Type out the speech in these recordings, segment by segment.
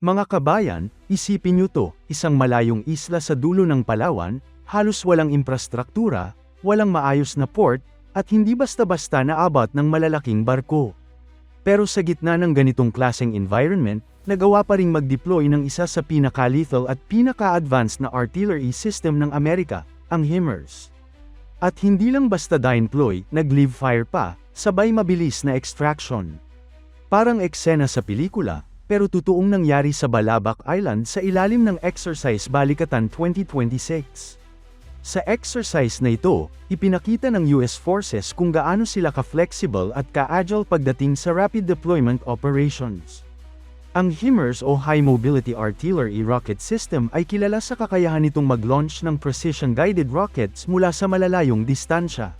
Mga kabayan, isipin nyo to, isang malayong isla sa dulo ng Palawan, halos walang infrastruktura, walang maayos na port, at hindi basta-basta naabot ng malalaking barko. Pero sa gitna ng ganitong klaseng environment, nagawa pa ring mag-deploy ng isa sa pinaka-lethal at pinaka-advanced na artillery system ng Amerika, ang HIMARS. At hindi lang basta deploy, nag-live fire pa, sabay mabilis na extraction. Parang eksena sa pelikula, pero totoong nangyari sa Balabac Island sa ilalim ng Exercise Balikatan 2026. Sa exercise na ito, ipinakita ng US Forces kung gaano sila ka-flexible at ka-agile pagdating sa rapid deployment operations. Ang HIMARS o High Mobility Artillery Rocket System ay kilala sa kakayahan nitong mag-launch ng precision-guided rockets mula sa malalayong distansya.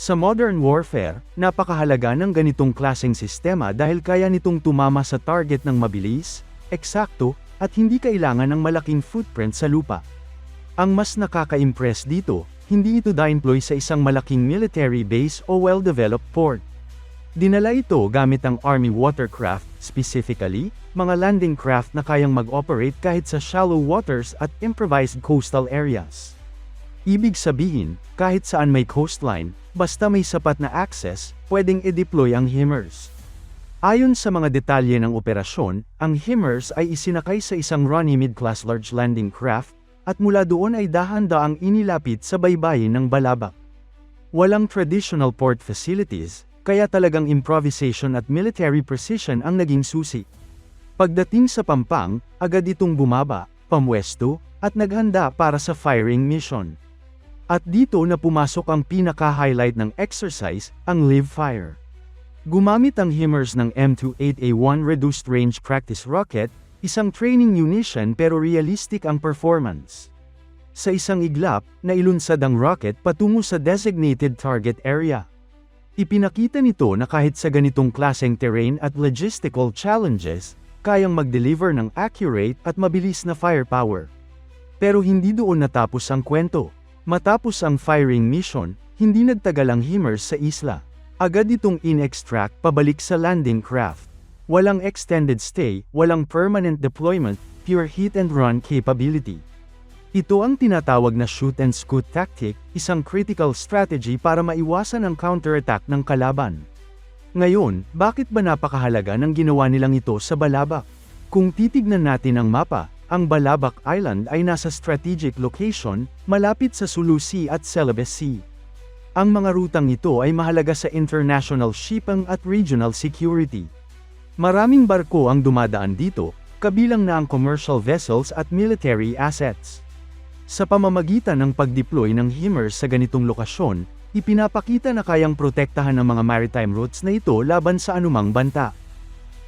Sa modern warfare, napakahalaga ng ganitong klaseng sistema dahil kaya nitong tumama sa target ng mabilis, eksakto, at hindi kailangan ng malaking footprint sa lupa. Ang mas nakaka-impress dito, hindi ito deploy sa isang malaking military base o well-developed port. Dinala ito gamit ang Army watercraft, specifically, mga landing craft na kayang mag-operate kahit sa shallow waters at improvised coastal areas. Ibig sabihin, kahit saan may coastline, basta may sapat na access, pwedeng i-deploy ang HIMARS. Ayon sa mga detalye ng operasyon, ang HIMARS ay isinakay sa isang Ronnie mid-class large landing craft, at mula doon ay dahan-daang inilapit sa baybayin ng Balabac. Walang traditional port facilities, kaya talagang improvisation at military precision ang naging susi. Pagdating sa Pampang, agad itong bumaba, pamwesto, at naghanda para sa firing mission. At dito na pumasok ang pinaka-highlight ng exercise, ang live fire. Gumamit ang HIMARS ng M28A1 Reduced Range Practice Rocket, isang training munition pero realistic ang performance. Sa isang iglap, nailunsad ang rocket patungo sa designated target area. Ipinakita nito na kahit sa ganitong klaseng terrain at logistical challenges, kayang mag-deliver ng accurate at mabilis na firepower. Pero hindi doon natapos ang kwento. Matapos ang firing mission, hindi nagtagal ang HIMARS sa isla. Agad itong in-extract pabalik sa landing craft. Walang extended stay, walang permanent deployment, pure hit-and-run capability. Ito ang tinatawag na shoot-and-scoot tactic, isang critical strategy para maiwasan ang counterattack ng kalaban. Ngayon, bakit ba napakahalaga ng ginawa nilang ito sa Balabac? Kung titignan natin ang mapa, ang Balabac Island ay nasa strategic location, malapit sa Sulu Sea at Celebes Sea. Ang mga rutang ito ay mahalaga sa international shipping at regional security. Maraming barko ang dumadaan dito, kabilang na ang commercial vessels at military assets. Sa pamamagitan ng pag-deploy ng HIMARS sa ganitong lokasyon, ipinapakita na kayang protektahan ng mga maritime routes na ito laban sa anumang banta.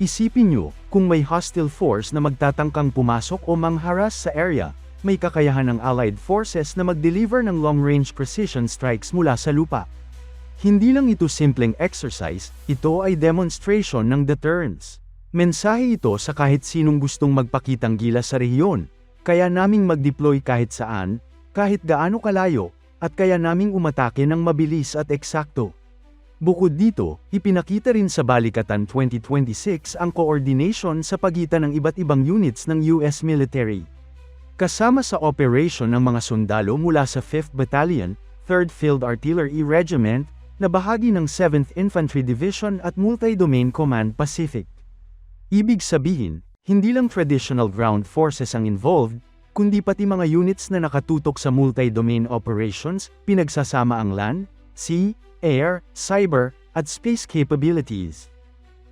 Isipin nyo, kung may hostile force na magtatangkang pumasok o mangharas sa area, may kakayahan ng Allied forces na mag-deliver ng long-range precision strikes mula sa lupa. Hindi lang ito simpleng exercise, ito ay demonstration ng deterrence. Mensahe ito sa kahit sinong gustong magpakitang gilas sa rehiyon, kaya naming mag-deploy kahit saan, kahit gaano kalayo, at kaya naming umatake ng mabilis at eksakto. Bukod dito, ipinakita rin sa Balikatan 2026 ang coordination sa pagitan ng iba't ibang units ng US military. Kasama sa operation ng mga sundalo mula sa 5th Battalion, 3rd Field Artillery Regiment, na bahagi ng 7th Infantry Division at Multi-Domain Command Pacific. Ibig sabihin, hindi lang traditional ground forces ang involved, kundi pati mga units na nakatutok sa multi-domain operations, pinagsasama ang land, sea, air, cyber, at space capabilities.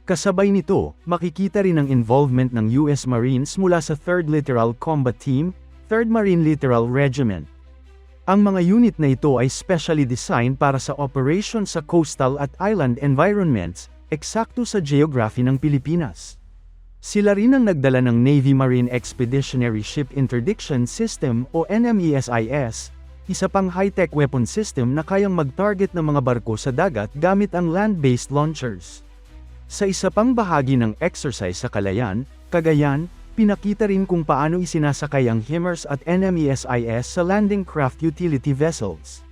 Kasabay nito, makikita rin ang involvement ng US Marines mula sa 3rd Littoral Combat Team, 3rd Marine Littoral Regiment. Ang mga unit na ito ay specially designed para sa operation sa coastal at island environments, eksakto sa geography ng Pilipinas. Sila rin ang nagdala ng Navy Marine Expeditionary Ship Interdiction System o NMESIS, isa pang high-tech weapon system na kayang mag-target ng mga barko sa dagat gamit ang land-based launchers. Sa isa pang bahagi ng exercise sa Kalayaan, Cagayan, pinakita rin kung paano isinasakay ang HIMARS at NMESIS sa landing craft utility vessels.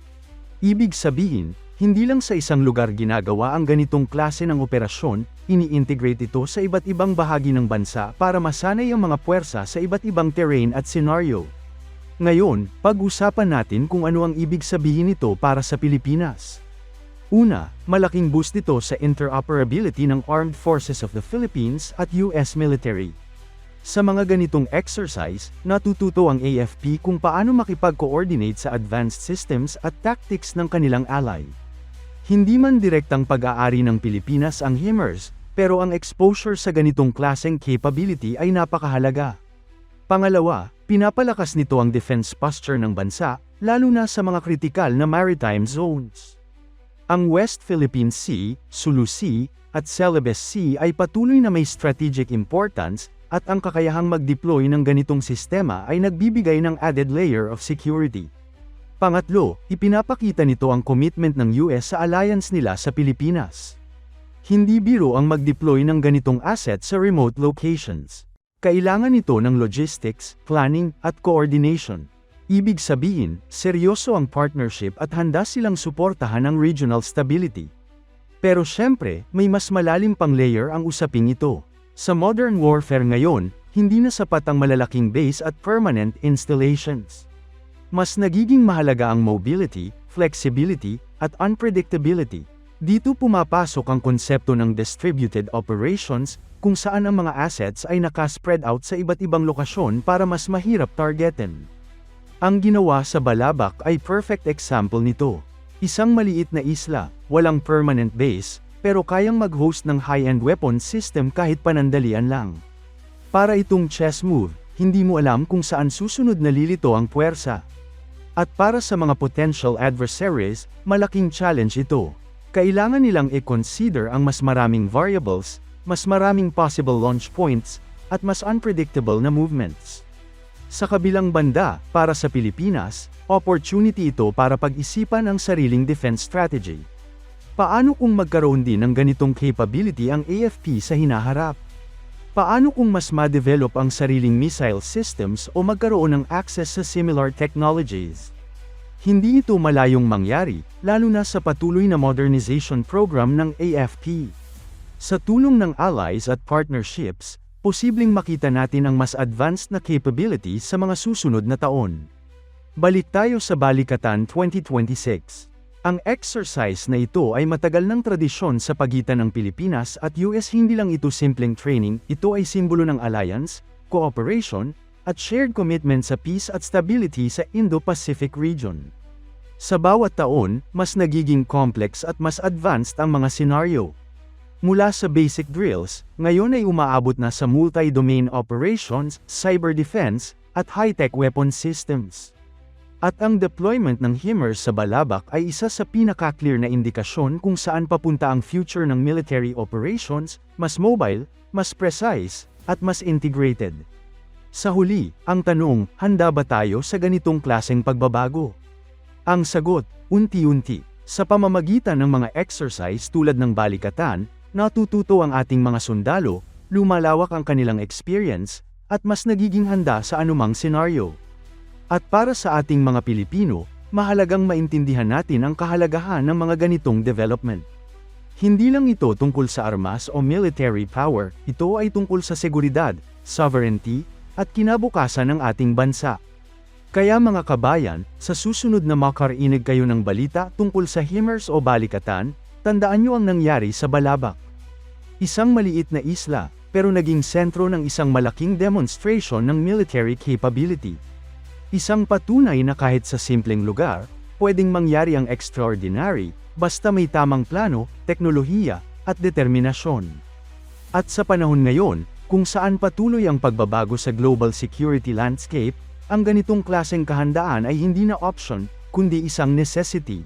Ibig sabihin, Hindi lang sa isang lugar ginagawa ang ganitong klase ng operasyon, ini-integrate ito sa iba't ibang bahagi ng bansa para masanay ang mga puwersa sa iba't ibang terrain at senaryo. Ngayon, pag-usapan natin kung ano ang ibig sabihin nito para sa Pilipinas. Una, malaking boost ito sa interoperability ng Armed Forces of the Philippines at US military. Sa mga ganitong exercise, natututo ang AFP kung paano makipag-coordinate sa advanced systems at tactics ng kanilang ally. Hindi man direktang pag-aari ng Pilipinas ang HIMARS, pero ang exposure sa ganitong klaseng capability ay napakahalaga. Pangalawa, pinapalakas nito ang defense posture ng bansa, lalo na sa mga kritikal na maritime zones. Ang West Philippine Sea, Sulu Sea, at Celebes Sea ay patuloy na may strategic importance, at ang kakayahang mag-deploy ng ganitong sistema ay nagbibigay ng added layer of security. Pangatlo, ipinapakita nito ang commitment ng US sa alliance nila sa Pilipinas. Hindi biro ang mag-deploy ng ganitong asset sa remote locations. Kailangan ito ng logistics, planning, at coordination. Ibig sabihin, seryoso ang partnership at handa silang suportahan ang regional stability. Pero syempre, may mas malalim pang layer ang usaping ito. Sa modern warfare ngayon, hindi na sapat ang malalaking base at permanent installations. Mas nagiging mahalaga ang mobility, flexibility, at unpredictability. Dito pumapasok ang konsepto ng distributed operations, kung saan ang mga assets ay naka-spread out sa iba't ibang lokasyon para mas mahirap targetin. Ang ginawa sa Balabac ay perfect example nito. Isang maliit na isla, walang permanent base, pero kayang mag-host ng high-end weapon system kahit panandalian lang. Para itong chess move, hindi mo alam kung saan susunod na lilito ang puwersa. At para sa mga potential adversaries, malaking challenge ito. Kailangan nilang i-consider ang mas maraming variables, mas maraming possible launch points, at mas unpredictable na movements. Sa kabilang banda, para sa Pilipinas, opportunity ito para pag-isipan ang sariling defense strategy. Paano kung magkaroon din ng ganitong capability ang AFP sa hinaharap? Paano kung mas ma-develop ang sariling missile systems o magkaroon ng access sa similar technologies? Hindi ito malayong mangyari, lalo na sa patuloy na modernization program ng AFP. Sa tulong ng allies at partnerships, posibleng makita natin ang mas advanced na capabilities sa mga susunod na taon. Balik tayo sa Balikatan 2026. Ang exercise na ito ay matagal ng tradisyon sa pagitan ng Pilipinas at US. Hindi lang ito simpleng training, ito ay simbolo ng alliance, cooperation, at shared commitment sa peace at stability sa Indo-Pacific region. Sa bawat taon, mas nagiging complex at mas advanced ang mga senaryo. Mula sa basic drills, ngayon ay umaabot na sa multi-domain operations, cyber defense, at high-tech weapon systems. At ang deployment ng HIMARS sa Balabac ay isa sa pinaka-clear na indikasyon kung saan papunta ang future ng military operations, mas mobile, mas precise, at mas integrated. Sa huli, ang tanong, handa ba tayo sa ganitong klaseng pagbabago? Ang sagot, unti-unti. Sa pamamagitan ng mga exercise tulad ng Balikatan, natututo ang ating mga sundalo, lumalawak ang kanilang experience, at mas nagiging handa sa anumang senaryo. At para sa ating mga Pilipino, mahalagang maintindihan natin ang kahalagahan ng mga ganitong development. Hindi lang ito tungkol sa armas o military power, ito ay tungkol sa seguridad, sovereignty, at kinabukasan ng ating bansa. Kaya mga kabayan, sa susunod na makarinig kayo ng balita tungkol sa HIMARS o Balikatan, tandaan nyo ang nangyari sa Balabac. Isang maliit na isla, pero naging sentro ng isang malaking demonstration ng military capability. Isang patunay na kahit sa simpleng lugar, pwedeng mangyari ang extraordinary, basta may tamang plano, teknolohiya, at determinasyon. At sa panahon ngayon, kung saan patuloy ang pagbabago sa global security landscape, ang ganitong klaseng kahandaan ay hindi na option, kundi isang necessity.